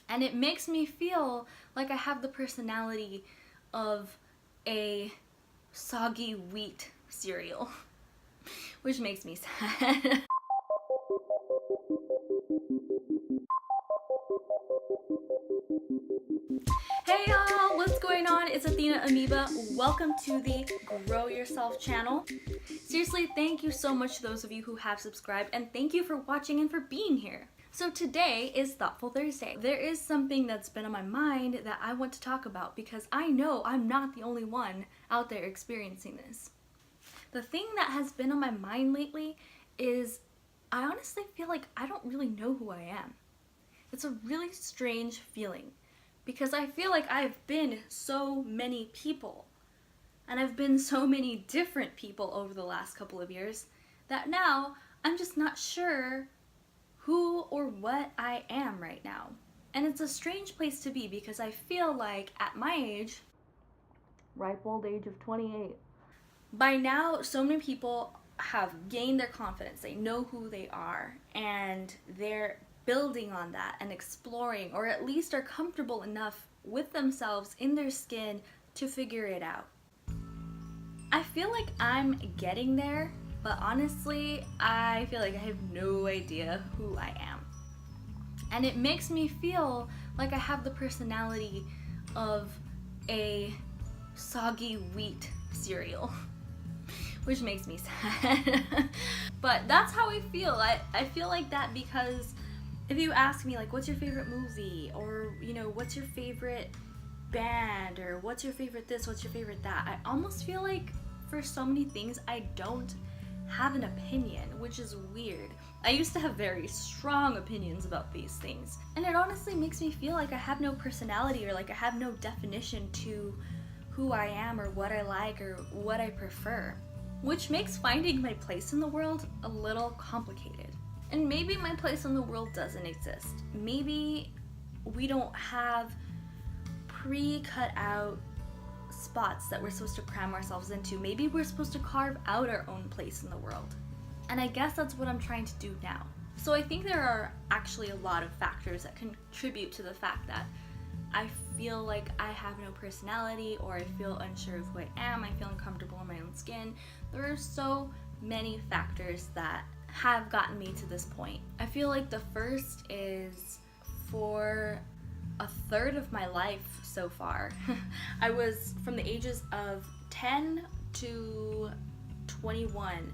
And it makes me feel like I have the personality of a soggy wheat cereal, which makes me sad. Hey y'all, what's going on? It's Athena Amoeba. Welcome to the Grow Yourself channel. Seriously, thank you so much to those of you who have subscribed, and thank you for watching and for being here. So today is Thoughtful Thursday. There is something that's been on my mind that I want to talk about because I know I'm not the only one out there experiencing this. The thing that has been on my mind lately is I honestly feel like I don't really know who I am. It's a really strange feeling because I feel like I've been so many people and I've been so many different people over the last couple of years that now I'm just not sure who or what I am right now. And it's a strange place to be because I feel like at my age, ripe old age of 28, by now so many people have gained their confidence. They know who they are and they're building on that and exploring, or at least are comfortable enough with themselves in their skin to figure it out. I feel like I'm getting there, but honestly, I feel like I have no idea who I am. And it makes me feel like I have the personality of a soggy wheat cereal, which makes me sad. But that's how I feel. I feel like that because if you ask me, like, what's your favorite movie, or, you know, what's your favorite band, or what's your favorite this, what's your favorite that, I almost feel like for so many things I don't have an opinion, which is weird. I used to have very strong opinions about these things, and it honestly makes me feel like I have no personality, or like I have no definition to who I am, or what I like, or what I prefer, which makes finding my place in the world a little complicated. And maybe my place in the world doesn't exist. Maybe we don't have pre-cut out spots that we're supposed to cram ourselves into. Maybe we're supposed to carve out our own place in the world. And I guess that's what I'm trying to do now. So I think there are actually a lot of factors that contribute to the fact that I feel like I have no personality, or I feel unsure of who I am, I feel uncomfortable in my own skin. There are so many factors that have gotten me to this point. I feel like the first is, for a third of my life so far, I was from the ages of 10 to 21,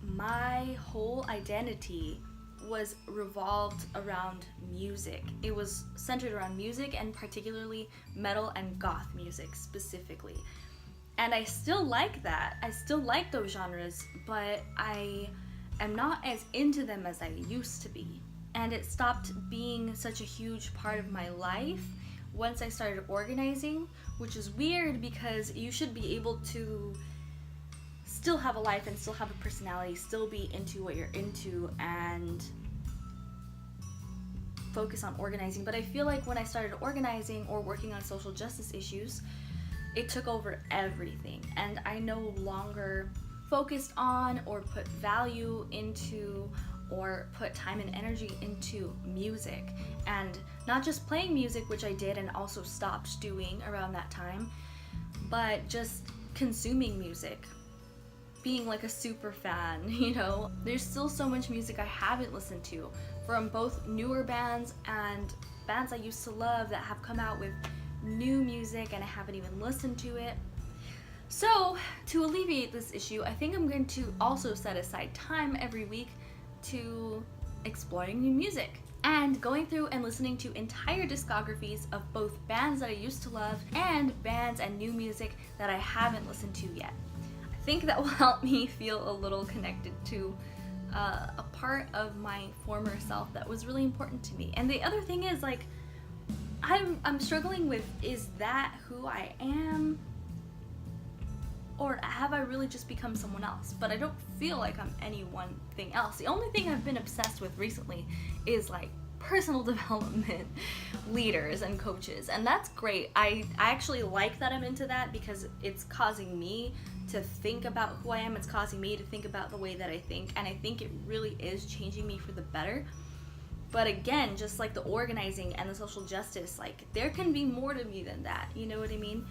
my whole identity was revolved around music. It was centered around music, and particularly metal and goth music specifically. And I still like that. I still like those genres, but I am not as into them as I used to be. And it stopped being such a huge part of my life once I started organizing, which is weird because you should be able to still have a life and still have a personality, still be into what you're into and focus on organizing. But I feel like when I started organizing or working on social justice issues, it took over everything, and I no longer focused on or put value into or put time and energy into music. And not just playing music, which I did and also stopped doing around that time, but just consuming music, being like a super fan, you know. There's still so much music I haven't listened to, from both newer bands and bands I used to love that have come out with new music and I haven't even listened to it. So to alleviate this issue, I think I'm going to also set aside time every week to exploring new music and going through and listening to entire discographies of both bands that I used to love and bands and new music that I haven't listened to yet. I think that will help me feel a little connected to a part of my former self that was really important to me. And the other thing is, like, I'm struggling with, is that who I am? Or have I really just become someone else? But I don't feel like I'm any one thing else. The only thing I've been obsessed with recently is like personal development leaders and coaches, and that's great. I actually like that I'm into that because it's causing me to think about who I am. It's causing me to think about the way that I think, and I think it really is changing me for the better. But again, just like the organizing and the social justice, like there can be more to me than that, you know what I mean?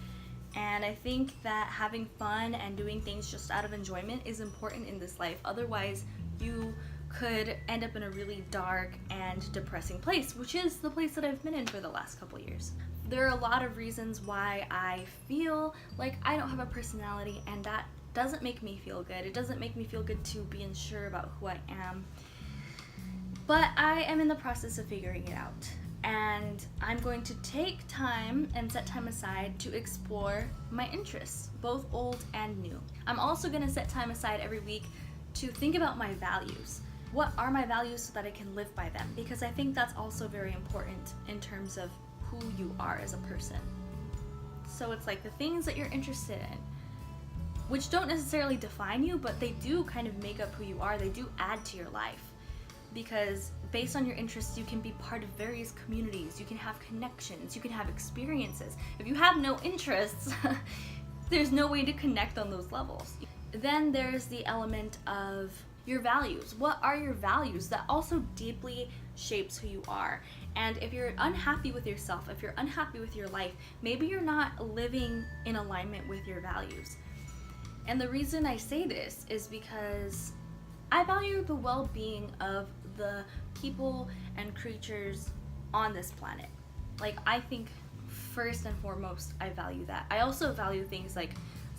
And I think that having fun and doing things just out of enjoyment is important in this life. Otherwise, you could end up in a really dark and depressing place, which is the place that I've been in for the last couple years. There are a lot of reasons why I feel like I don't have a personality, and that doesn't make me feel good. It doesn't make me feel good to be unsure about who I am. But I am in the process of figuring it out. And I'm going to take time and set time aside to explore my interests, both old and new. I'm also going to set time aside every week to think about my values. What are my values so that I can live by them? Because I think that's also very important in terms of who you are as a person. So it's like the things that you're interested in, which don't necessarily define you, but they do kind of make up who you are. They do add to your life. Because based on your interests, you can be part of various communities, you can have connections, you can have experiences. If you have no interests, there's no way to connect on those levels. Then there's the element of your values. What are your values? That also deeply shapes who you are. And if you're unhappy with yourself, if you're unhappy with your life, maybe you're not living in alignment with your values. And the reason I say this is because I value the well-being of the people and creatures on this planet. Like, I think first and foremost, I value that. I also value things like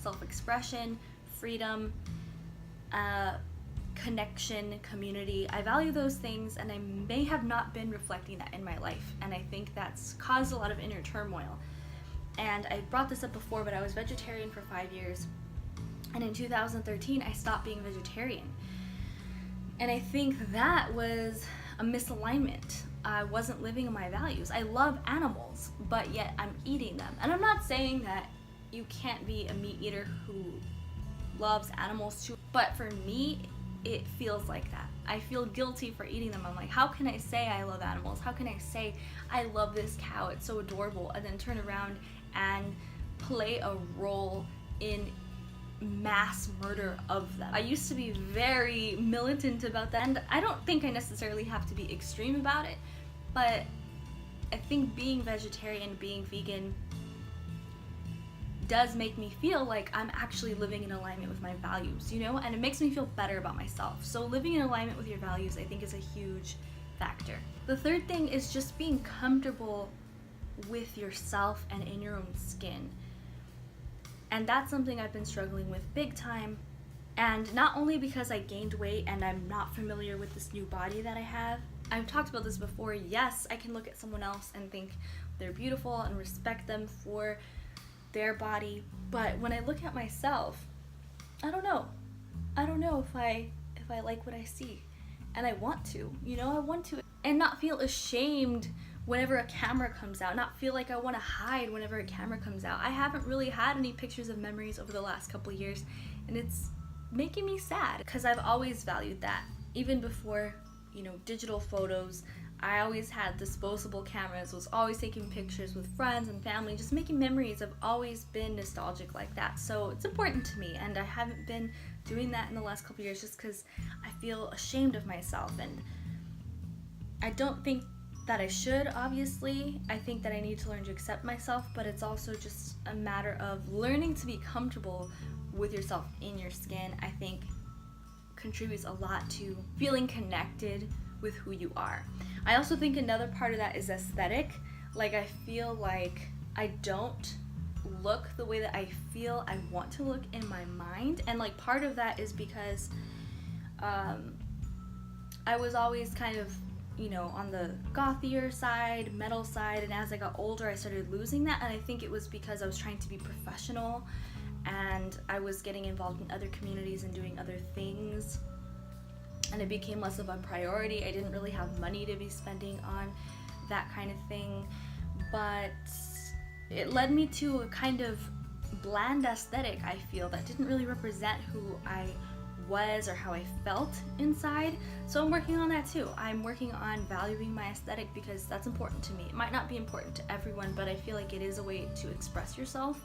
self-expression, freedom, connection, community. I value those things, and I may have not been reflecting that in my life, and I think that's caused a lot of inner turmoil. And I brought this up before, but I was vegetarian for 5 years, and in 2013 I stopped being vegetarian. And I think that was a misalignment. I wasn't living my values. I love animals, but yet I'm eating them. And I'm not saying that you can't be a meat eater who loves animals too, but for me, it feels like that. I feel guilty for eating them. I'm like, how can I say I love animals? How can I say I love this cow, it's so adorable, and then turn around and play a role in mass murder of them? I used to be very militant about that, and I don't think I necessarily have to be extreme about it, but I think being vegetarian, being vegan, does make me feel like I'm actually living in alignment with my values, you know, and it makes me feel better about myself. So living in alignment with your values, I think, is a huge factor. The third thing is just being comfortable with yourself and in your own skin. And that's something I've been struggling with big time. And not only because I gained weight and I'm not familiar with this new body that I have. I've talked about this before. Yes, I can look at someone else and think they're beautiful and respect them for their body. But when I look at myself, I don't know. I don't know if I like what I see. And I want to, you know, I want to. And not feel ashamed whenever a camera comes out, not feel like I want to hide whenever a camera comes out. I haven't really had any pictures of memories over the last couple of years, and it's making me sad because I've always valued that. Even before, you know, digital photos, I always had disposable cameras, was always taking pictures with friends and family, just making memories. I've always been nostalgic like that. So it's important to me, and I haven't been doing that in the last couple of years just because I feel ashamed of myself, and I don't think that I should, obviously. I think that I need to learn to accept myself, but it's also just a matter of learning to be comfortable with yourself in your skin. I think contributes a lot to feeling connected with who you are. I also think another part of that is aesthetic. Like, I feel like I don't look the way that I feel I want to look in my mind, and like part of that is because I was always kind of, you know, on the gothier side, metal side, and as I got older I started losing that, and I think it was because I was trying to be professional and I was getting involved in other communities and doing other things, and it became less of a priority. I didn't really have money to be spending on that kind of thing, but it led me to a kind of bland aesthetic, I feel, that didn't really represent who I was or how I felt inside. So I'm working on that too. I'm working on valuing my aesthetic because that's important to me. It might not be important to everyone, but I feel like it is a way to express yourself.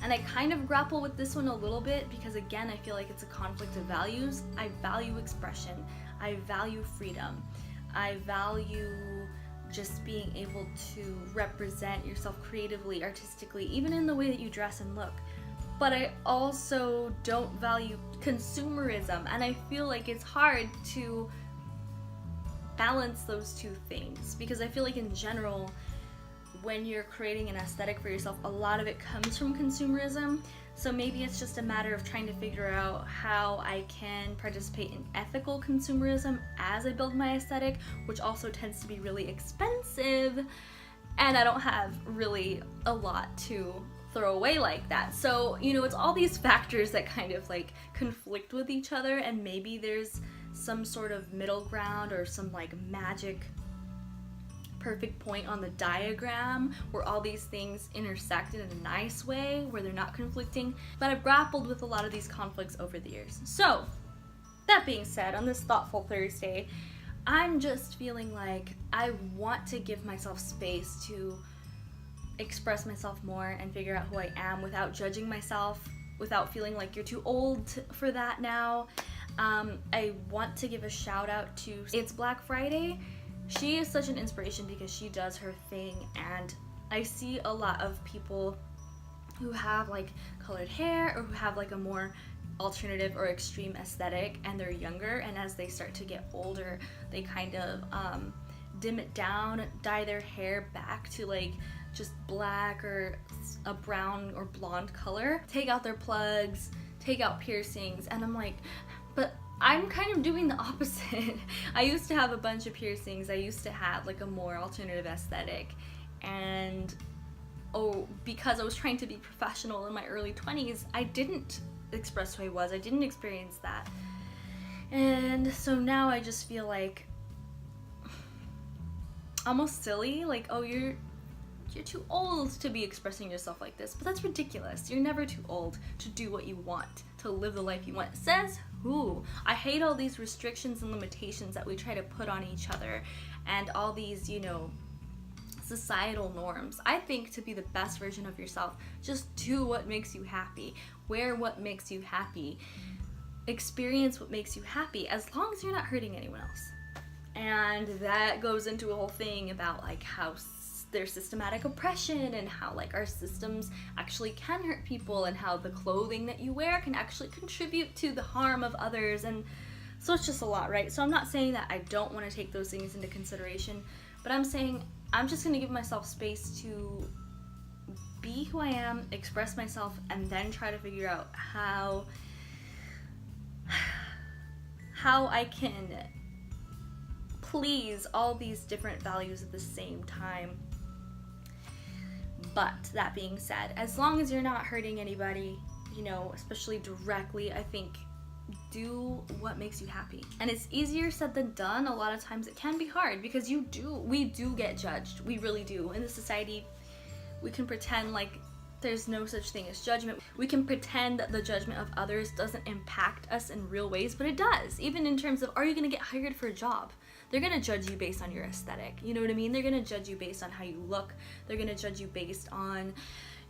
And I kind of grapple with this one a little bit because, again, I feel like it's a conflict of values. I value expression. I value freedom. I value just being able to represent yourself creatively, artistically, even in the way that you dress and look. But I also don't value consumerism, and I feel like it's hard to balance those two things, because I feel like in general, when you're creating an aesthetic for yourself, a lot of it comes from consumerism. So maybe it's just a matter of trying to figure out how I can participate in ethical consumerism as I build my aesthetic, which also tends to be really expensive, and I don't have really a lot to throw away like that. So, you know, it's all these factors that kind of like conflict with each other, and maybe there's some sort of middle ground or some like magic perfect point on the diagram where all these things intersect in a nice way where they're not conflicting. But I've grappled with a lot of these conflicts over the years. So that being said, on this Thoughtful Thursday, I'm just feeling like I want to give myself space to express myself more and figure out who I am without judging myself, without feeling like you're too old for that now. I want to give a shout out to It's Black Friday. She is such an inspiration because she does her thing, and I see a lot of people who have like colored hair or who have like a more alternative or extreme aesthetic, and they're younger, and as they start to get older, they kind of dim it down, dye their hair back to like just black or a brown or blonde color, take out their plugs, take out piercings, and I'm like, but I'm kind of doing the opposite. I used to have a bunch of piercings. I used to have like a more alternative aesthetic, and because I was trying to be professional in my early 20s, I didn't express who I was. I didn't experience that. And so now I just feel like almost silly, like, oh, you're too old to be expressing yourself like this. But that's ridiculous. You're never too old to do what you want, to live the life you want. Says who? I hate all these restrictions and limitations that we try to put on each other, and all these, you know, societal norms. I think to be the best version of yourself, just do what makes you happy, wear what makes you happy, experience what makes you happy, as long as you're not hurting anyone else. And that goes into a whole thing about like how there's systematic oppression, and how like our systems actually can hurt people, and how the clothing that you wear can actually contribute to the harm of others. And so it's just a lot, right? So I'm not saying that I don't want to take those things into consideration, but I'm saying I'm just going to give myself space to be who I am, express myself, and then try to figure out how I can please all these different values at the same time. But that being said, as long as you're not hurting anybody, you know, especially directly, I think do what makes you happy. And it's easier said than done. A lot of times it can be hard because we do get judged. We really do. In this society, we can pretend like there's no such thing as judgment. We can pretend that the judgment of others doesn't impact us in real ways, but it does. Even in terms of, are you gonna get hired for a job? They're gonna judge you based on your aesthetic. You know what I mean? They're gonna judge you based on how you look. They're gonna judge you based on,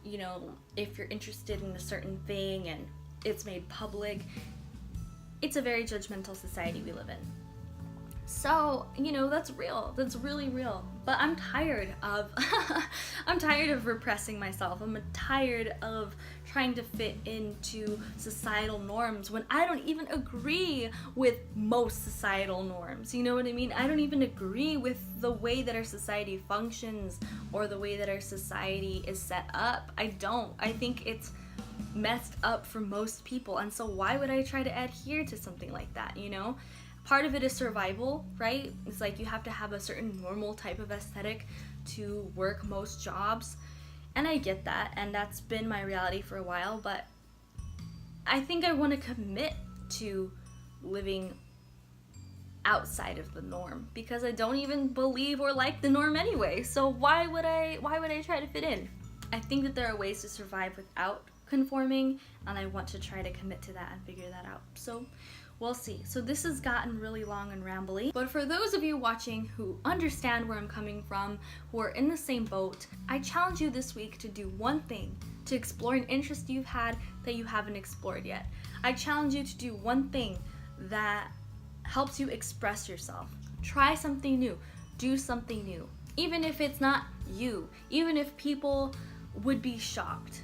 you know, if you're interested in a certain thing and it's made public. It's a very judgmental society we live in. So, you know, that's real. That's really real. But I'm tired of I'm tired of repressing myself. I'm tired of trying to fit into societal norms when I don't even agree with most societal norms. You know what I mean? I don't even agree with the way that our society functions or the way that our society is set up. I don't. I think it's messed up for most people, and so why would I try to adhere to something like that, you know? Part of it is survival, right? It's like you have to have a certain normal type of aesthetic to work most jobs, and I get that, and that's been my reality for a while, but I think I want to commit to living outside of the norm because I don't even believe or like the norm anyway. So why would I try to fit in? I think that there are ways to survive without conforming, and I want to try to commit to that and figure that out. So we'll see. So this has gotten really long and rambly, but for those of you watching who understand where I'm coming from, who are in the same boat, I challenge you this week to do one thing, to explore an interest you've had that you haven't explored yet. I challenge you to do one thing that helps you express yourself. Try something new. Do something new. Even if it's not you, even if people would be shocked.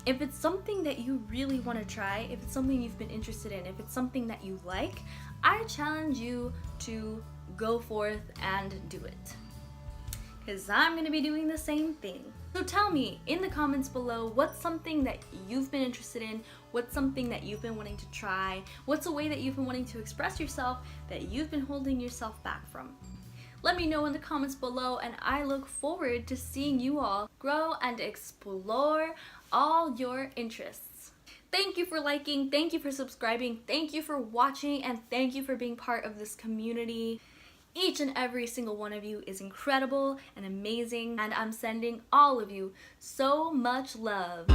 If it's something that you really want to try, if it's something you've been interested in, if it's something that you like, I challenge you to go forth and do it. Because I'm going to be doing the same thing. So tell me in the comments below, what's something that you've been interested in? What's something that you've been wanting to try? What's a way that you've been wanting to express yourself that you've been holding yourself back from? Let me know in the comments below, and I look forward to seeing you all grow and explore all your interests. Thank you for liking, thank you for subscribing, thank you for watching, and thank you for being part of this community. Each and every single one of you is incredible and amazing, and I'm sending all of you so much love.